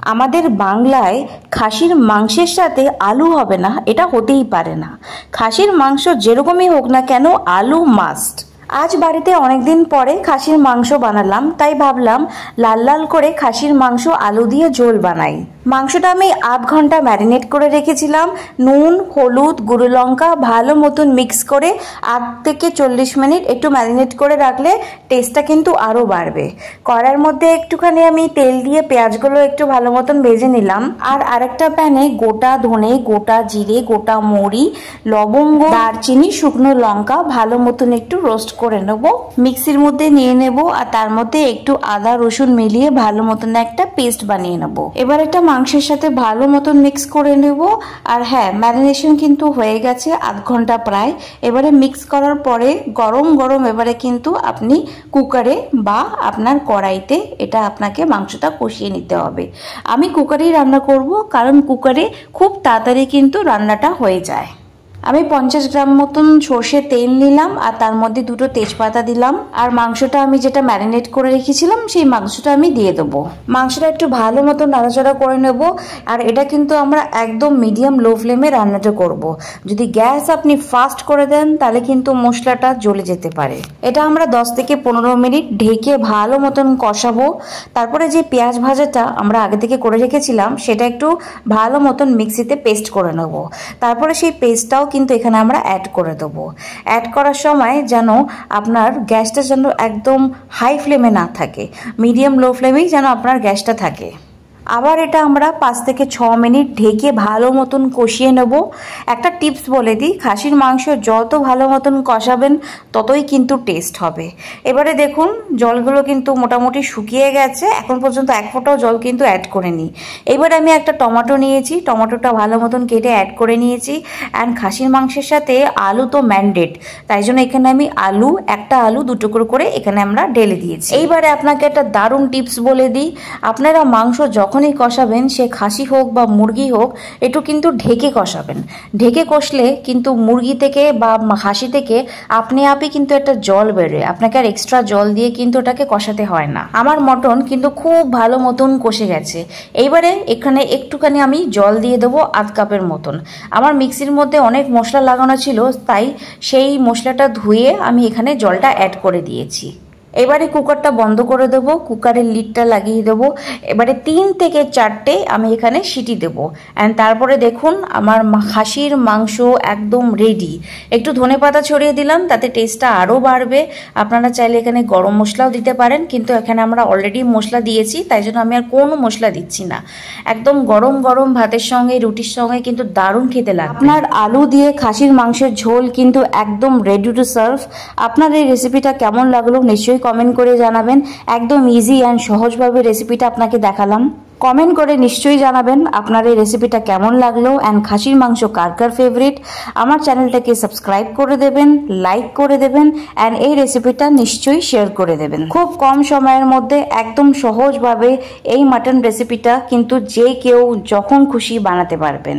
আমাদের বাংলায় খাসির মাংসের সাথে আলু হবে না, এটা হতেই পারে না। খাসির মাংস যেরকমই হোক না কেন আলু মাস্ট। আজ বাড়িতে অনেকদিন পরে খাসির মাংস বানালাম, তাই ভাবলাম লাল লাল করে খাসির মাংস আলু দিয়ে ঝোল বানাই। মাংসটা আমি 8 ঘন্টা ম্যারিনেট করে রেখেছিলাম। নুন, হলুদ, গুঁড়ো লঙ্কা ভালো মতন মিক্স করে 8 থেকে 40 মিনিট একটু ম্যারিনেট করে রাখলে টেস্টটা কিন্তু আরও বাড়বে। কড়াইয়ের মধ্যে একটুখানি আমি তেল দিয়ে পেঁয়াজগুলো একটু ভালো মতন ভেজে নিলাম। আর আরেকটা প্যানে গোটা ধনে, গোটা জিরে, গোটা মৌরি, লবঙ্গ, দারচিনি, শুকনো লঙ্কা ভালো মতন একটু রোস্ট করে নেব। মিক্সির মধ্যে নিয়ে নেব আর তার মধ্যে একটু আদা রসুন মিলিয়ে ভালো মতন একটা পেস্ট বানিয়ে নেব। এবার এটা মাংসের সাথে ভালো মতন মিক্স করে নেব। আর হ্যাঁ, ম্যারিনেশন কিন্তু হয়ে গেছে 8 ঘন্টা প্রায়। এবারে মিক্স করার পরে গরম গরম এবারে কিন্তু আপনি কুকারে বা আপনার কড়াইতে এটা আপনাকে মাংসটা কষিয়ে নিতে হবে। আমি কুকারেই রান্না করব, কারণ কুকারে খুব তাড়াতাড়ি কিন্তু রান্নাটা হয়ে যায়। আমি 50 গ্রাম মতন সর্ষে তেল নিলাম আর তার মধ্যে 2টো তেজপাতা দিলাম। আর মাংসটা আমি যেটা ম্যারিনেট করে রেখেছিলাম সেই মাংসটা আমি দিয়ে দেবো। মাংসটা একটু ভালো মতো নাড়াচাড়া করে নেব। আর এটা কিন্তু আমরা একদম মিডিয়াম লো ফ্লেমে রান্নাটা করব। যদি গ্যাস আপনি ফাস্ট করে দেন তাহলে কিন্তু মশলাটা জ্বলে যেতে পারে। এটা আমরা 10 থেকে 15 মিনিট ঢেকে ভালো মতন কষাবো। তারপরে যে পেঁয়াজ ভাজাটা আমরা আগে থেকে করে রেখেছিলাম সেটা একটু ভালো মতন মিক্সিতে পেস্ট করে নেব। তারপরে সেই পেস্টটাও কিন্তু এখানে আমরা অ্যাড করে দেবো। অ্যাড করার সময় যেন আপনার গ্যাসটা যেন একদম হাই ফ্লেমে না থাকে, মিডিয়াম লো ফ্লেমেই যেন আপনার গ্যাসটা থাকে। আবার এটা আমরা 5 থেকে 6 মিনিট ঢেকে ভালো মতন কষিয়ে নেব। একটা টিপস বলে দিই, খাসির মাংস যত ভালো মতন কষাবেন ততই কিন্তু টেস্ট হবে। এবারে দেখুন জলগুলো কিন্তু মোটামুটি শুকিয়ে গেছে। এখন পর্যন্ত 1 ফোঁটাও জল কিন্তু অ্যাড করিনি। এবারে আমি একটা টমেটো নিয়েছি, টমেটোটা ভালো মতন কেটে অ্যাড করে নিয়েছি। অ্যান্ড খাসির মাংসের সাথে আলু তো ম্যান্ডেট, তাই জন্য এখানে আমি একটা আলু 2 টুকরো করে এখানে আমরা ঢেলে দিয়েছি। এইবারে আপনাকে একটা দারুণ টিপস বলে দিই, আপনারা মাংস যখনই কষাবেন, সে খাসি হোক বা মুরগি হোক, একটু কিন্তু ঢেকে কষাবেন। ঢেকে কষলে কিন্তু মুরগি থেকে বা খাসি থেকে আপনি আপই কিন্তু একটা জল বেরোয়, আপনাকে আর এক্সট্রা জল দিয়ে কিন্তু ওটাকে কষাতে হয় না। আমার মটন কিন্তু খুব ভালো মতন কষে গেছে। এইবারে এখানে একটুখানি আমি জল দিয়ে দেবো 1/2 কাপের মতন। আমার মিক্সির মধ্যে অনেক মশলা লাগানো ছিল, তাই সেই মশলাটা ধুয়ে আমি এখানে জলটা অ্যাড করে দিয়েছি। এবারে কুকারটা বন্ধ করে দেবো, কুকারের লিডটা লাগিয়ে দেবো। এবারে 3 থেকে 4টে আমি এখানে সিটি দেবো। অ্যান্ড তারপরে দেখুন আমার খাসির মাংস একদম রেডি। একটু ধনেপাতা ছড়িয়ে দিলাম, তাতে টেস্টটা আরও বাড়বে। আপনারা চাইলে এখানে গরম মশলাও দিতে পারেন, কিন্তু এখানে আমরা অলরেডি মশলা দিয়েছি, তাই জন্য আমি আর কোনো মশলা দিচ্ছি না। একদম গরম গরম ভাতের সঙ্গে, রুটির সঙ্গে কিন্তু দারুণ খেতে লাগবে। আপনার আলু দিয়ে খাসির মাংসের ঝোল কিন্তু একদম রেডি টু সার্ভ। আপনার এই রেসিপিটা কেমন লাগলো নিশ্চয়ই কমেন্ট করে জানাবেন। একদম ইজি অ্যান্ড সহজভাবে রেসিপিটা আপনাকে দেখালাম। কমেন্ট করে নিশ্চয়ই জানাবেন আপনার এই রেসিপিটা কেমন লাগলো অ্যান্ড খাসির মাংস কার কার ফেভারিট। আমার চ্যানেলটাকে সাবস্ক্রাইব করে দেবেন, লাইক করে দেবেন অ্যান্ড এই রেসিপিটা নিশ্চয়ই শেয়ার করে দেবেন। খুব কম সময়ের মধ্যে একদম সহজভাবে এই মাটন রেসিপিটা কিন্তু যে কেউ যখন খুশি বানাতে পারবেন।